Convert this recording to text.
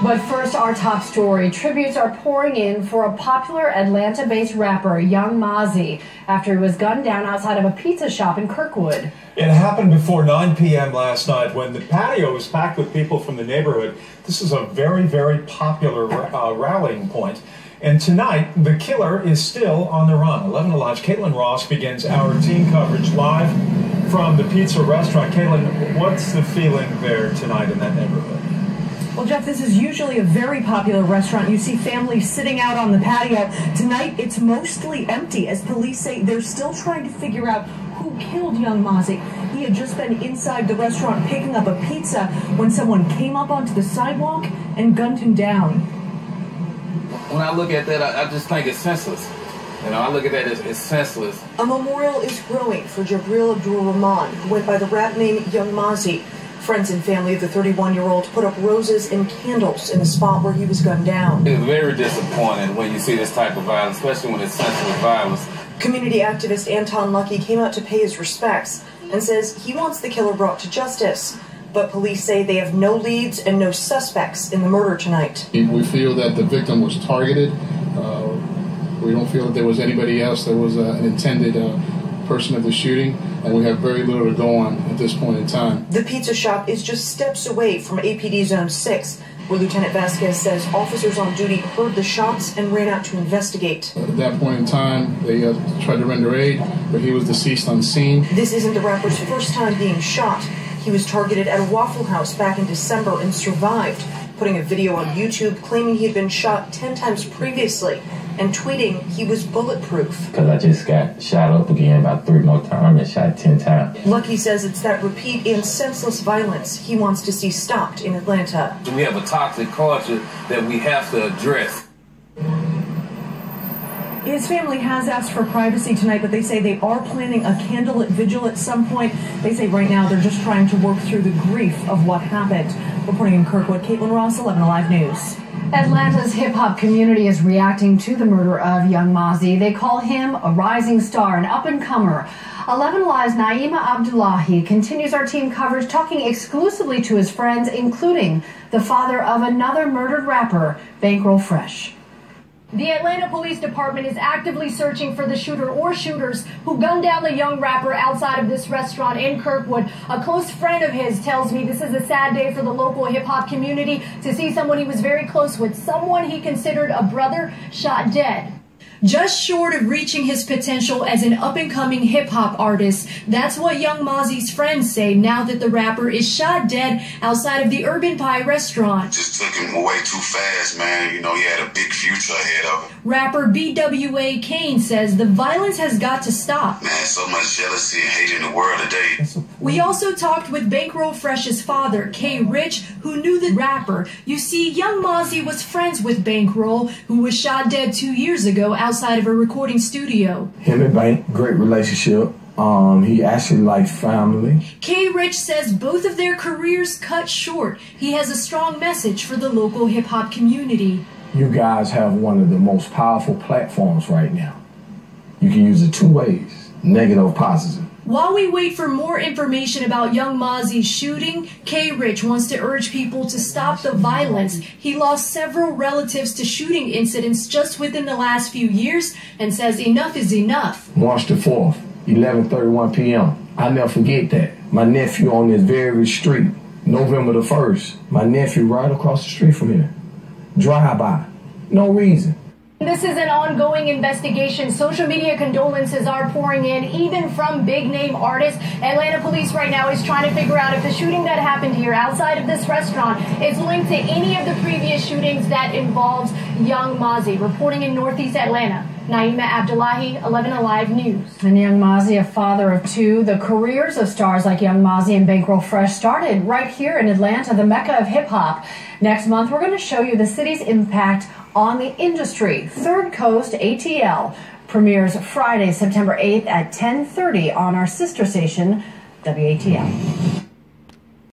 But first, our top story. Tributes are pouring in for a popular Atlanta-based rapper, Young Mazi, after he was gunned down outside of a pizza shop in Kirkwood. It happened before 9 p.m. last night when the patio was packed with people from the neighborhood. This is a very, very popular rallying point. And tonight, the killer is still on the run. 11 Alive's Caitlin Ross begins our team coverage live from the pizza restaurant. Caitlin, what's the feeling there tonight in that neighborhood? Well, Jeff, this is usually a very popular restaurant. You see families sitting out on the patio. Tonight, it's mostly empty, as police say they're still trying to figure out who killed Young Mazi. He had just been inside the restaurant picking up a pizza when someone came up onto the sidewalk and gunned him down. When I look at that, I just think it's senseless. You know, I look at that as it's senseless. A memorial is growing for Jabril Abdul-Rahman, who went by the rap name Young Mazi. Friends and family of the 31-year-old put up roses and candles in the spot where he was gunned down. It's very disappointing when you see this type of violence, especially when it's senseless violence. Community activist Anton Lucky came out to pay his respects and says he wants the killer brought to justice. But police say they have no leads and no suspects in the murder tonight. We feel that the victim was targeted. We don't feel that there was anybody else that was an intended person of the shooting, and we have very little to go on at this point in time. The pizza shop is just steps away from APD Zone 6, where Lieutenant Vasquez says officers on duty heard the shots and ran out to investigate. At that point in time, they tried to render aid, but he was deceased on scene. This isn't the rapper's first time being shot. He was targeted at a Waffle House back in December and survived, putting a video on YouTube claiming he had been shot 10 times previously and tweeting he was bulletproof. Because I just got shot up again about 3 more times and shot 10 times. Lucky says it's that repeat and senseless violence he wants to see stopped in Atlanta. We have a toxic culture that we have to address. His family has asked for privacy tonight, but they say they are planning a candlelit vigil at some point. They say right now they're just trying to work through the grief of what happened. Reporting in Kirkwood, Caitlin Ross, 11 Alive News. Atlanta's hip-hop community is reacting to the murder of Young Mazi. They call him a rising star, an up-and-comer. 11 Alive's Naima Abdullahi continues our team coverage, talking exclusively to his friends, including the father of another murdered rapper, Bankroll Fresh. The Atlanta Police Department is actively searching for the shooter or shooters who gunned down the young rapper outside of this restaurant in Kirkwood. A close friend of his tells me this is a sad day for the local hip-hop community to see someone he was very close with, someone he considered a brother, shot dead. Just short of reaching his potential as an up-and-coming hip-hop artist. That's what Young Mazi's friends say now that the rapper is shot dead outside of the Urban Pie restaurant. Just took him way too fast, man. You know, he had a big future ahead of him. Rapper B.W.A. Kane says the violence has got to stop. Man, so much jealousy and hate in the world today. We also talked with Bankroll Fresh's father, K. Rich, who knew the rapper. You see, Young Mazi was friends with Bankroll, who was shot dead 2 years ago outside of a recording studio. Him and Bank, great relationship. He actually like family. K. Rich says both of their careers cut short. He has a strong message for the local hip-hop community. You guys have one of the most powerful platforms right now. You can use it 2 ways, negative or positive. While we wait for more information about Young Mazi's shooting, K. Rich wants to urge people to stop the violence. He lost several relatives to shooting incidents just within the last few years and says enough is enough. March the 4th, 11:31 p.m. I'll never forget that. My nephew on this very street, November the 1st, my nephew right across the street from here. Drive-by, no reason. This is an ongoing investigation. Social media condolences are pouring in, even from big-name artists. Atlanta police right now is trying to figure out if the shooting that happened here outside of this restaurant is linked to any of the previous shootings that involves Young Mazi. Reporting in Northeast Atlanta, Naima Abdullahi, 11 Alive News. And Young Mazi, a father of 2, the careers of stars like Young Mazi and Bankroll Fresh started right here in Atlanta, the mecca of hip-hop. Next month, we're going to show you the city's impact on the industry. Third Coast ATL premieres Friday, September 8th at 10:30 on our sister station, WATL.